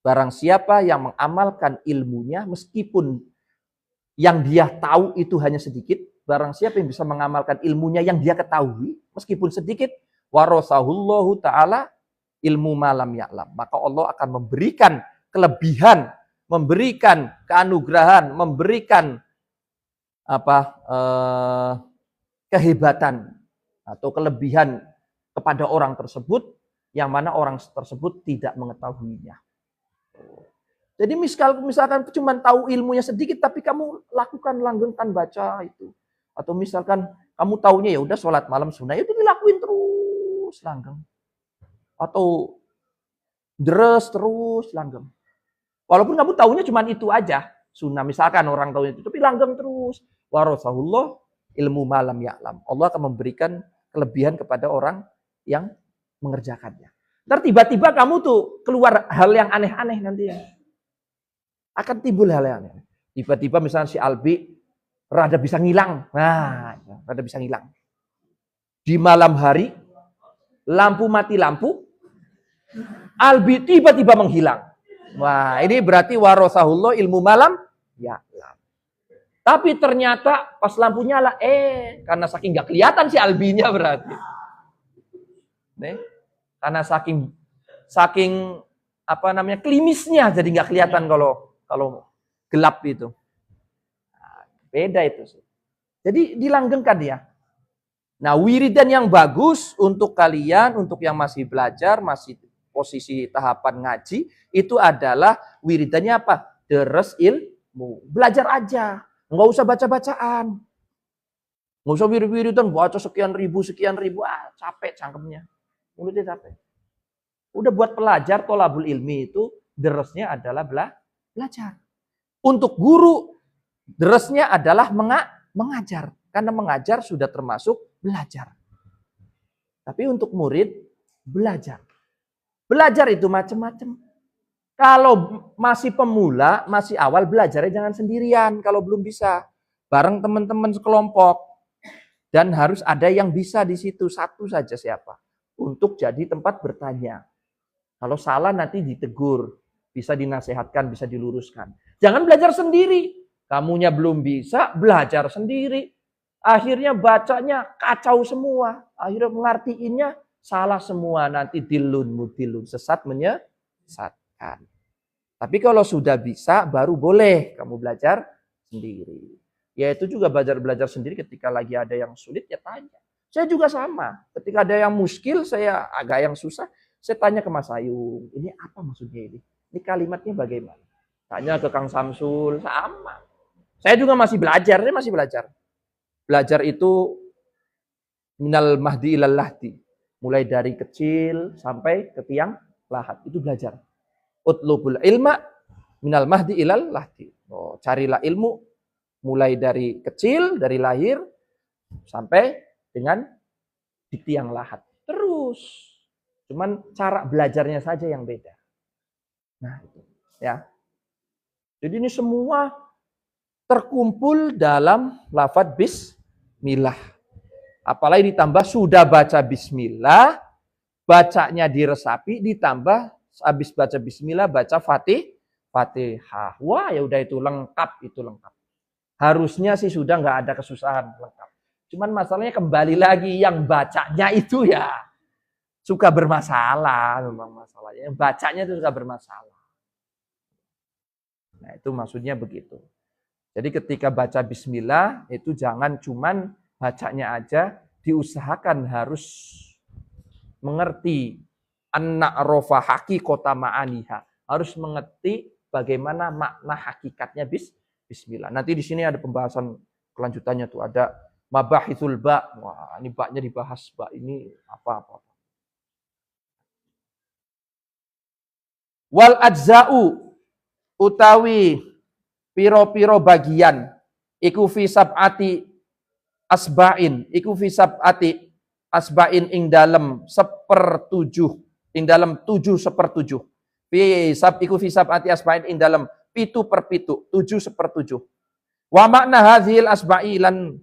Speaker 1: Barang siapa yang mengamalkan ilmunya meskipun yang dia tahu itu hanya sedikit, barang siapa yang bisa mengamalkan ilmunya yang dia ketahui meskipun sedikit, warasahullahu ta'ala ilmu malam ya'lam. Maka Allah akan memberikan kelebihan, memberikan keanugerahan, memberikan kehebatan atau kelebihan kepada orang tersebut yang mana orang tersebut tidak mengetahuinya. Jadi misalkan cuma tahu ilmunya sedikit tapi kamu lakukan langgengkan baca itu. Atau misalkan kamu taunya ya udah sholat malam sunnah, itu dilakuin terus langgeng. Atau deres terus langgeng. Walaupun kamu tahunya cuma itu aja, sunnah misalkan orang tahu itu, tapi langgeng terus. Warasahullah ilmu malam ya'lam. Allah akan memberikan kelebihan kepada orang yang mengerjakannya. Ntar tiba-tiba kamu tuh keluar hal yang aneh-aneh nanti ya. Akan timbul hal yang aneh. Tiba-tiba misalnya si Albi rada bisa ngilang. Nah, rada bisa ngilang. Di malam hari, lampu mati lampu, Albi tiba-tiba menghilang. Wah, ini berarti warasahullah ilmu malam ya'lam. Tapi ternyata pas lampu nyala, karena saking gak kelihatan si Albinya berarti. Nih, karena saking klimisnya jadi nggak kelihatan kalau gelap itu. Nah, beda itu sih. Jadi dilanggengkan ya. Nah, wiridan yang bagus untuk kalian, untuk yang masih belajar, masih posisi tahapan ngaji, itu adalah wiridannya apa? Deres ilmu. Belajar aja. Nggak usah baca-bacaan. Nggak usah wirid-wiridan, baca sekian ribu. Capek cangkemnya. Mulutnya capek. Udah buat pelajar, tolabul ilmi itu, deresnya adalah belajar. Untuk guru, deresnya adalah mengajar. Karena mengajar sudah termasuk belajar. Tapi untuk murid, belajar. Belajar itu macam-macam. Kalau masih pemula, masih awal, belajarnya jangan sendirian kalau belum bisa. Bareng teman-teman sekelompok. Dan harus ada yang bisa di situ, satu saja siapa. Untuk jadi tempat bertanya. Kalau salah nanti ditegur. Bisa dinasehatkan, bisa diluruskan. Jangan belajar sendiri. Kamunya belum bisa, belajar sendiri. Akhirnya bacanya kacau semua. Akhirnya mengartiinnya salah semua. Nanti dilun, sesat menyesatkan. Tapi kalau sudah bisa, baru boleh kamu belajar sendiri. Yaitu juga belajar sendiri ketika lagi ada yang sulit, ya tanya. Saya juga sama. Ketika ada yang muskil, saya agak yang susah, saya tanya ke Mas Ayung, ini apa maksudnya ini? Ini kalimatnya bagaimana? Tanya ke Kang Samsul, sama. Saya juga masih belajar, saya masih belajar. Belajar itu minal mahdi ilal lahdi. Mulai dari kecil sampai ke tiang lahat. Itu belajar. Utlubul ilma minal mahdi ilal lahdi. Oh, carilah ilmu mulai dari kecil, dari lahir sampai dengan di tiang lahat. Terus. Cuman cara belajarnya saja yang beda. Nah, itu ya. Jadi ini semua terkumpul dalam lafadz bismillah. Apalagi ditambah sudah baca bismillah, bacanya diresapi, ditambah habis baca bismillah, baca Fatihah. Wah, ya udah itu lengkap, itu lengkap. Harusnya sih sudah nggak ada kesusahan, lengkap. Cuman masalahnya kembali lagi yang bacanya itu ya suka bermasalah, memang masalahnya. Yang bacanya itu suka bermasalah. Nah, itu maksudnya begitu. Jadi ketika baca bismillah itu jangan cuman bacanya aja, diusahakan harus mengerti anak rofa hakikota ma'aniha. Harus mengerti bagaimana makna hakikatnya bismillah. Nanti di sini ada pembahasan kelanjutannya tuh, ada mabahithul ba. Wah, ini baknya dibahas, bak ini apa-apa. Wal ajza'u utawi piro-piro bagian iku fi sab'ati asba'in, iku fi sab'ati asba'in ing dalem 1/7, ing dalem 7/7. Iku fi sab'ati asba'in ing dalem 7/7, 7/7. Wa makna hadhil asba'i lan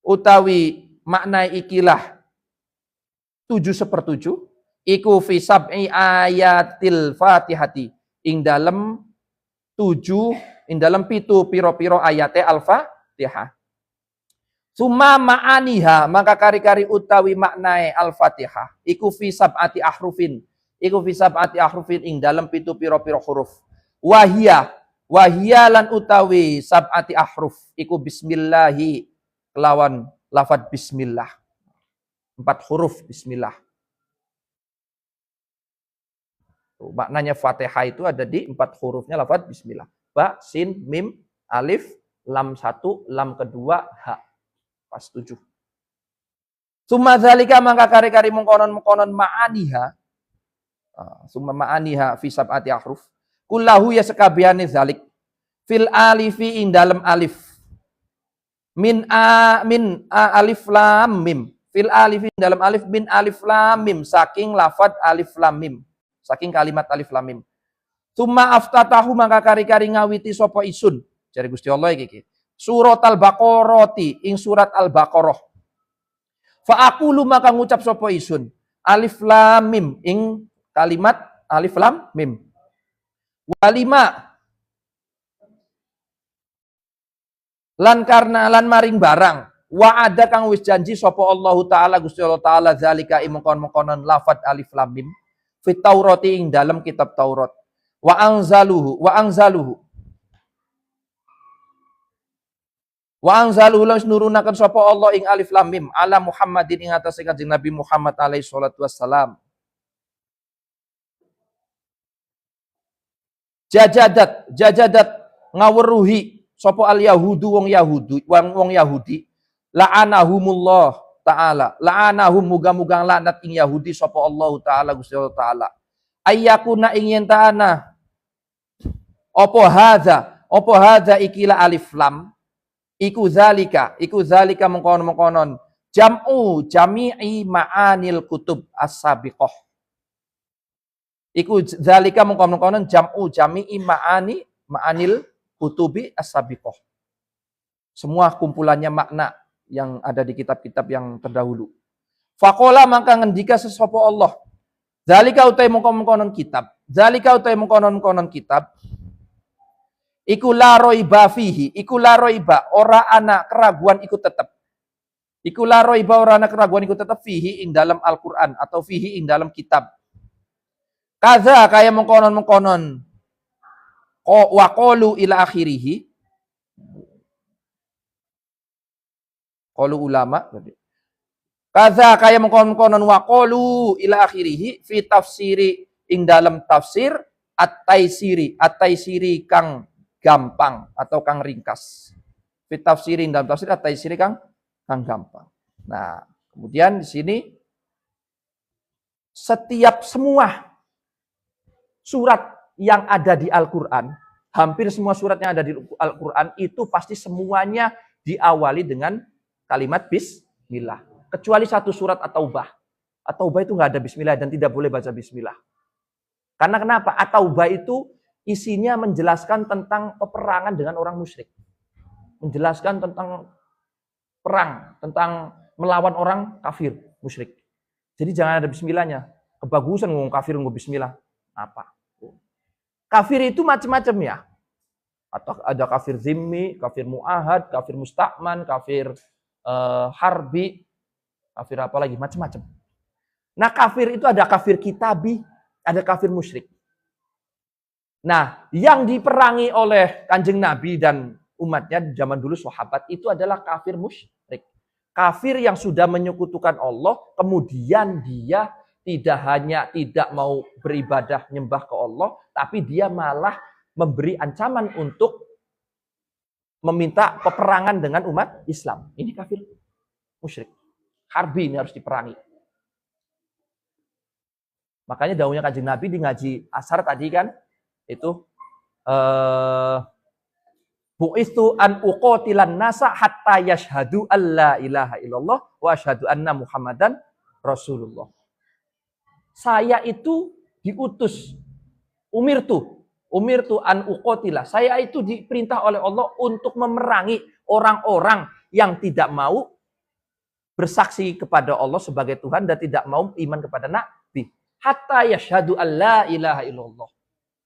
Speaker 1: utawi makna ikilah 7/7 iku fi sab'i ayatil Fatihati ing dalem 7 ing dalem 7 piro-piro ayate Al-Fatihah. Summa ma'aniha maka kari-kari utawi maknae Al-Fatihah iku fi sab'ati ahrufin. Iku fi sab'ati ahrufin ing dalem 7 piro-piro huruf. Wahia lan utawi sab'ati ahruf iku bismillahi kelawan lafadz bismillah. 4 huruf bismillah. Tuh, maknanya Fatihah itu ada di 4 hurufnya lafadz bismillah. Ba, sin, mim, alif, lam 1, lam kedua, ha. Pas 7. Summa dzalika mangka kari-kari mengkonon ma'aniha. Summa ma'aniha fi sab'ati ahruf. Kullahu ya sekabehane zalik. Fil alifi ing dalem alif. Min alif lam mim. Fil alifi ing dalem alif min alif lam mim. Saking lafadz alif lam mim. Saking kalimat alif lam mim. Summa aftatahu mangka kari-kari ngawiti sapa isun. Jare Gusti Allah iki. Surat Al-Baqarah ing surat Al-Baqarah. Fa aqulu maka ngucap sapa isun. Alif lam mim ing kalimat alif lam mim. Walima lan karena lan maring barang wa ada kang wis janji sapa Allah taala Gusti Allah taala zalika imkon-mkonon lafadz alif lam mim fit Taurati ing dalam kitab Taurat. Wa anzaluhu lan nurunaken sapa Allah ing alif lam mim ala Muhammadin ing atase Kanjeng Nabi Muhammad alaihi salatu wassalam. Jajadat ngawruhi sapa al yahudu wong Yahudi la'anahumullah taala la'anahum muga-muga laknat ing Yahudi sapa Allah taala Gusti Allah taala ayyakuna ing yen ta'ana apa hadza ikila alif lam iku zalika mengkonon jam'u jami'i ma'anil kutub as-sabiqah. Iku zalika mengkonon jam'u jami'i ma'anil kutubi as-sabiqah. Semua kumpulannya makna yang ada di kitab-kitab yang terdahulu. Faqala maka ngendika sesapa Allah. Zalika utai mengkonon kitab. Iku la raiba fihi, iku la raiba ora ana keraguan iku tetep. Iku la raiba ora ana keraguan iku tetep fihi ing dalam Al-Qur'an atau fihi ing dalam kitab. Kaza kaya mengkonon Wa qalu ila akhirih. Qalu ulama berarti. Kaza kaya mengkonon wa qalu ila akhirih fi tafsiri ing dalam tafsir at-taisiri. At-taisiri kang gampang atau kang ringkas. Fi tafsiri ing dalam tafsir at-taisiri kang gampang. Nah, kemudian di sini setiap semua surat yang ada di Al-Qur'an, hampir semua surat yang ada di Al-Qur'an itu pasti semuanya diawali dengan kalimat bismillah. Kecuali satu surat At-Taubah. At-Taubah itu nggak ada bismillah dan tidak boleh baca bismillah. Karena kenapa? At-Taubah itu isinya menjelaskan tentang peperangan dengan orang musyrik. Menjelaskan tentang perang, tentang melawan orang kafir, musyrik. Jadi jangan ada bismillahnya. Kebagusan ngomong kafir ngomong bismillah. Apa? Kafir itu macam-macam ya. Atau ada kafir zimmi, kafir mu'ahad, kafir musta'man, kafir harbi, kafir apa lagi, macam-macam. Nah, kafir itu ada kafir kitabi, ada kafir musyrik. Nah, yang diperangi oleh Kanjeng Nabi dan umatnya zaman dulu sahabat itu adalah kafir musyrik. Kafir yang sudah menyekutukan Allah, kemudian dia tidak hanya tidak mau beribadah nyembah ke Allah, tapi dia malah memberi ancaman untuk meminta peperangan dengan umat Islam. Ini kafir musyrik. Harbi ini harus diperangi. Makanya dawuhnya Kanjeng Nabi di ngaji asar tadi kan, itu bu'istu an uqatilan nasa hatta yashhadu alla ilaha illallah wa asyhadu anna Muhammadan Rasulullah. Saya itu diutus, umirtu an uqatila. Saya itu diperintah oleh Allah untuk memerangi orang-orang yang tidak mau bersaksi kepada Allah sebagai Tuhan dan tidak mau iman kepada Nabi. Hatta yashhadu alla ilaha illallah.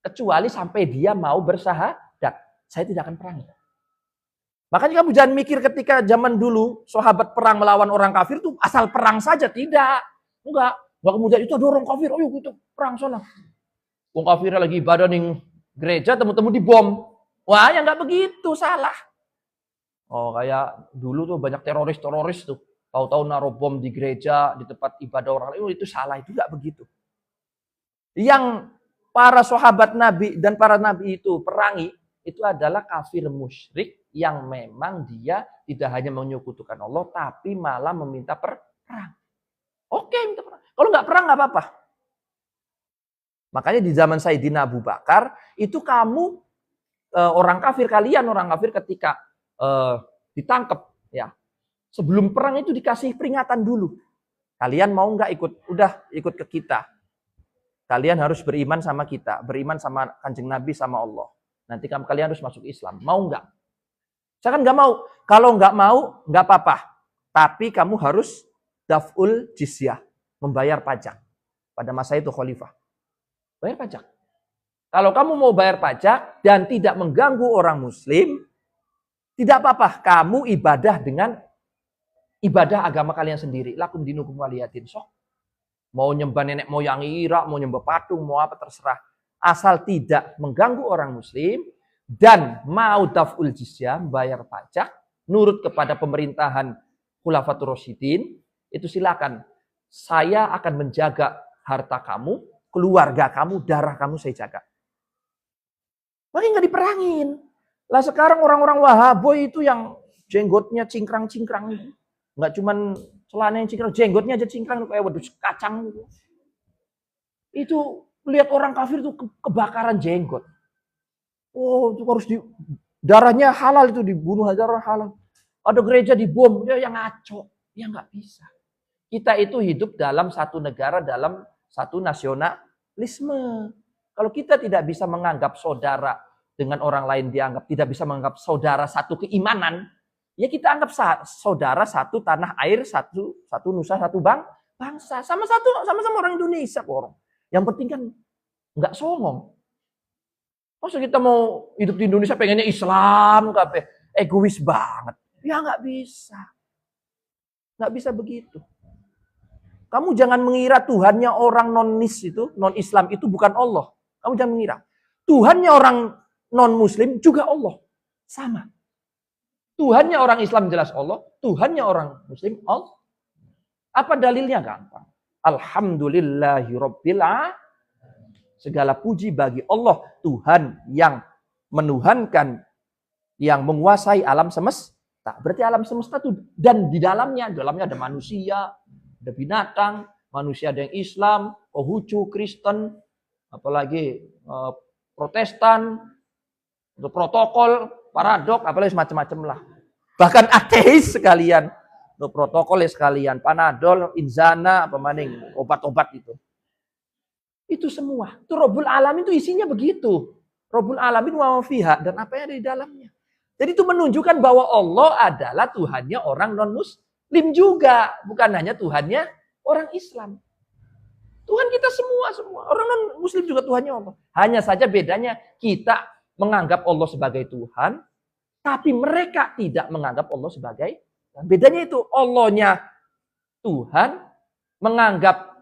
Speaker 1: Kecuali sampai dia mau bersahadat. Saya tidak akan perangi. Makanya kamu jangan mikir ketika zaman dulu sahabat perang melawan orang kafir itu asal perang saja. Tidak. Enggak. Kemudian itu ada orang kafir. Oh yuk kita perang sana. Wong kafirnya lagi ibadah ning gereja, temu-temu dibom. Wah, ya nggak begitu, salah. Oh, kayak dulu tuh banyak teroris tuh. Tahu-tahu naruh bom di gereja, di tempat ibadah orang lain. Oh, itu salah, itu nggak begitu. Yang para sahabat Nabi dan para nabi itu perangi, itu adalah kafir musyrik yang memang dia tidak hanya menyekutukan Allah, tapi malah meminta perang. Oke, minta perang. Kalau nggak perang nggak apa-apa. Makanya di zaman Sayyidina Abu Bakar, itu kamu orang kafir, kalian orang kafir ketika ditangkap, ya sebelum perang itu dikasih peringatan dulu. Kalian mau nggak ikut? Udah ikut ke kita. Kalian harus beriman sama kita, beriman sama Kanjeng Nabi, sama Allah. Nanti kalian harus masuk Islam. Mau nggak? Saya kan nggak mau. Kalau nggak mau, nggak apa-apa. Tapi kamu harus daf'ul jizyah, membayar pajak. Pada masa itu khalifah. Bayar pajak. Kalau kamu mau bayar pajak dan tidak mengganggu orang muslim, tidak apa-apa. Kamu ibadah dengan ibadah agama kalian sendiri. Lakum dinukum waliyatin. Sok. Mau nyembah nenek moyang Irak, mau nyembah patung, mau apa terserah. Asal tidak mengganggu orang muslim dan mau daf'ul jizyah, bayar pajak, nurut kepada pemerintahan Khulafatur Rasyidin, itu silakan. Saya akan menjaga harta kamu, keluarga kamu, darah kamu saya jaga. Makanya nggak diperangin. Lah sekarang orang-orang Wahaboy itu yang jenggotnya cingkrang-cingkrang. Nggak cuman celana yang cingkrang, jenggotnya aja cingkrang kayak wedus kacang gitu. Itu lihat orang kafir itu kebakaran jenggot. Oh, itu harus darahnya halal, itu dibunuh darah halal. Ada gereja dibom, dia yang ngaco. Ya nggak bisa. Kita itu hidup dalam satu negara, dalam satu nasionalisme. Kalau kita tidak bisa menganggap saudara dengan orang lain dianggap, tidak bisa menganggap saudara satu keimanan, ya kita anggap saudara satu tanah air, satu nusa, satu bangsa. Sama-sama orang Indonesia kok. Yang penting kan nggak songong. Masa kita mau hidup di Indonesia pengennya Islam, egois banget. Ya nggak bisa. Nggak bisa begitu. Kamu jangan mengira Tuhannya orang non-Islam itu bukan Allah. Kamu jangan mengira. Tuhannya orang non-muslim juga Allah. Sama. Tuhannya orang Islam jelas Allah, Tuhannya orang muslim Allah. Apa dalilnya? Gampang. Alhamdulillahirabbil alamin. Segala puji bagi Allah, Tuhan yang menuhankan, yang menguasai alam semesta. Berarti alam semesta itu, dan di dalamnya ada manusia, ada binatang, manusia ada yang Islam, Konghucu, Kristen, apalagi Protestan, protokol, paradok, apalagi macam-macam lah. Bahkan ateis sekalian, protokol sekalian, Panadol, Inzana, apa maning, obat-obat itu. Itu semua. Itu Rabbul Alamin itu isinya begitu. Rabbul Alamin wa fiha, dan apa yang ada di dalamnya. Jadi itu menunjukkan bahwa Allah adalah Tuhannya orang non-muslim juga. Bukan hanya Tuhannya orang Islam. Tuhan kita semua. Orang non-muslim juga Tuhannya Allah. Hanya saja bedanya kita menganggap Allah sebagai Tuhan, tapi mereka tidak menganggap Allah sebagai Tuhan. Bedanya itu, Allahnya Tuhan, menganggap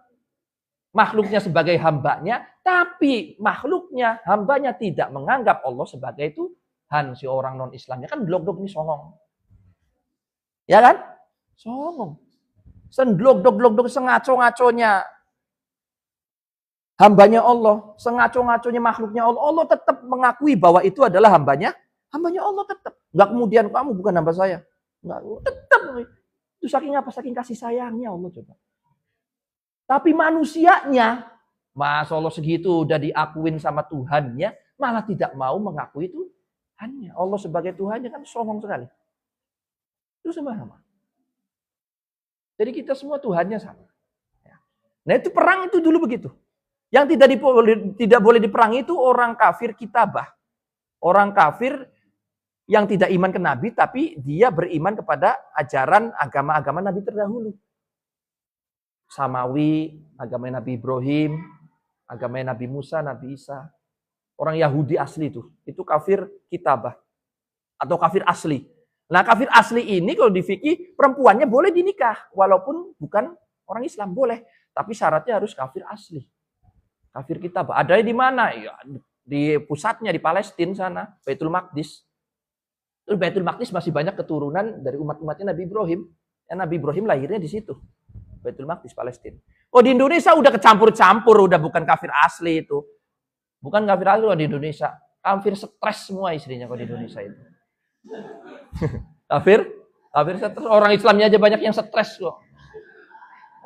Speaker 1: makhluknya sebagai hambanya, tapi makhluknya, hambanya tidak menganggap Allah sebagai Tuhan. Si orang non-Islamnya kan blok-blok ini songong. Ya kan? Songong. Senblok-blok sengaco-ngaconya hambanya Allah, sengaco-ngaconya makhluknya Allah. Allah tetap mengakui bahwa itu adalah hambanya Allah tetap. Enggak kemudian kamu bukan hamba saya. Enggak, tetap. Itu saking apa? Saking kasih sayangnya Allah coba. Tapi manusianya, Masya Allah segitu udah diakuin sama Tuhannya, malah tidak mau mengakui Tuhannya. Allah sebagai Tuhannya kan songong sekali. Itu sama. Jadi kita semua Tuhannya sama. Nah itu perang itu dulu begitu. Yang tidak boleh diperangi itu orang kafir kitabah. Orang kafir yang tidak iman ke Nabi, tapi dia beriman kepada ajaran agama-agama Nabi terdahulu. Samawi, agama Nabi Ibrahim, agama Nabi Musa, Nabi Isa. Orang Yahudi asli itu kafir kitabah. Atau kafir asli. Nah kafir asli ini kalau di fikih, perempuannya boleh dinikah. Walaupun bukan orang Islam, boleh. Tapi syaratnya harus kafir asli. Kafir kitabah. Ada di mana? Ya, di pusatnya, di Palestina sana. Baitul Maqdis. Terus Baitul Maqdis masih banyak keturunan dari umat-umatnya Nabi Ibrahim. Ya, Nabi Ibrahim lahirnya di situ. Baitul Maqdis, Palestina. Oh di Indonesia udah kecampur-campur, udah bukan kafir asli itu. Bukan kafir asli di Indonesia. Kafir stres semua istrinya kalau di Indonesia itu. Kafir stres. Orang Islamnya aja banyak yang stres kok.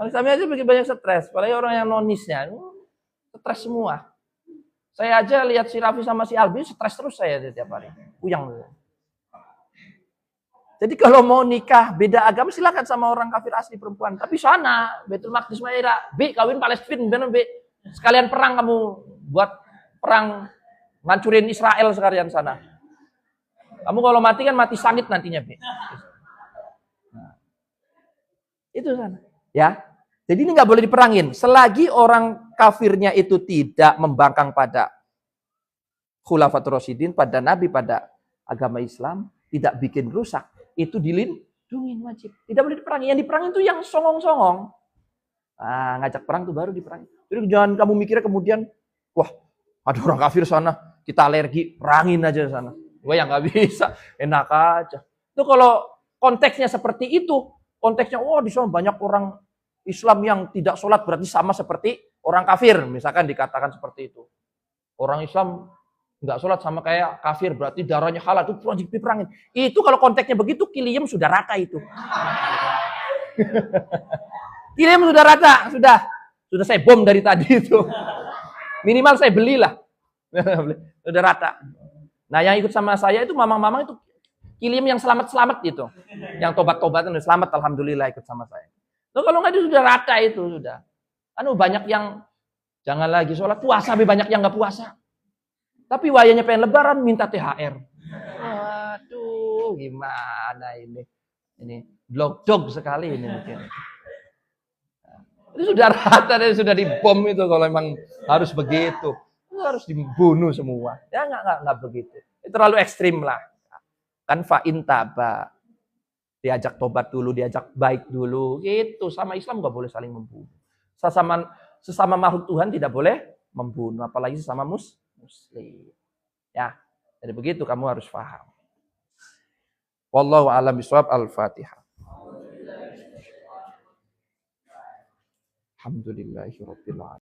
Speaker 1: Orang Islamnya aja banyak stres. Apalagi orang yang nonisnya. Stres semua. Saya aja lihat si Raffi sama si Albi stres terus saya tiap hari. Puyang. Jadi kalau mau nikah beda agama silakan sama orang kafir asli perempuan. Tapi sana Baitul Maqdis Maira, kawin Palestina bener sekalian perang kamu buat perang ngancurin Israel sekalian sana. Kamu kalau mati kan mati sangit nantinya Nah, itu sana. Ya. Jadi ini nggak boleh diperangin. Selagi orang kafirnya itu tidak membangkang pada Khulafatur Rasyidin, pada Nabi, pada agama Islam, tidak bikin rusak. Itu dilindungi wajib. Tidak boleh diperangi. Yang diperangi itu yang songong-songong. Nah, ngajak perang itu baru diperangi. Jadi jangan kamu mikirnya kemudian, wah ada orang kafir sana, kita alergi, perangin aja sana. Wah yang nggak bisa, enak aja. Itu kalau konteksnya seperti itu, konteksnya, di sana banyak orang Islam yang tidak sholat berarti sama seperti orang kafir. Misalkan dikatakan seperti itu. Orang Islam nggak sholat sama kayak kafir, berarti darahnya halal, itu wajib diperangin. Itu kalau konteksnya begitu, Kiliem sudah rata itu. Kiliem sudah rata, sudah saya bom dari tadi itu. Minimal saya belilah. Sudah rata. Nah yang ikut sama saya itu mamang-mamang itu Kiliem yang selamat-selamat gitu. Yang tobat-tobatan udah selamat, alhamdulillah ikut sama saya. Nah, kalau nggak itu sudah rata itu sudah. Banyak yang jangan lagi sholat, puasa lebih banyak yang nggak puasa. Tapi wayanya pengen lebaran minta THR. Waduh, gimana ini? Ini blog-dog sekali ini mungkin. Itu sudah rata dan sudah dibom itu kalau memang harus begitu. Itu harus dibunuh semua. Ya nggak begitu. Itu terlalu ekstrim lah. Kan fa'in taba. Diajak tobat dulu, diajak baik dulu. Gitu. Sama Islam nggak boleh saling membunuh. Sesama makhluk Tuhan tidak boleh membunuh. Apalagi sesama muslim. Ya. Jadi begitu kamu harus paham. Wallahu a'lam bishawab. Al-Fatihah. Alhamdulillahirabbil alamin.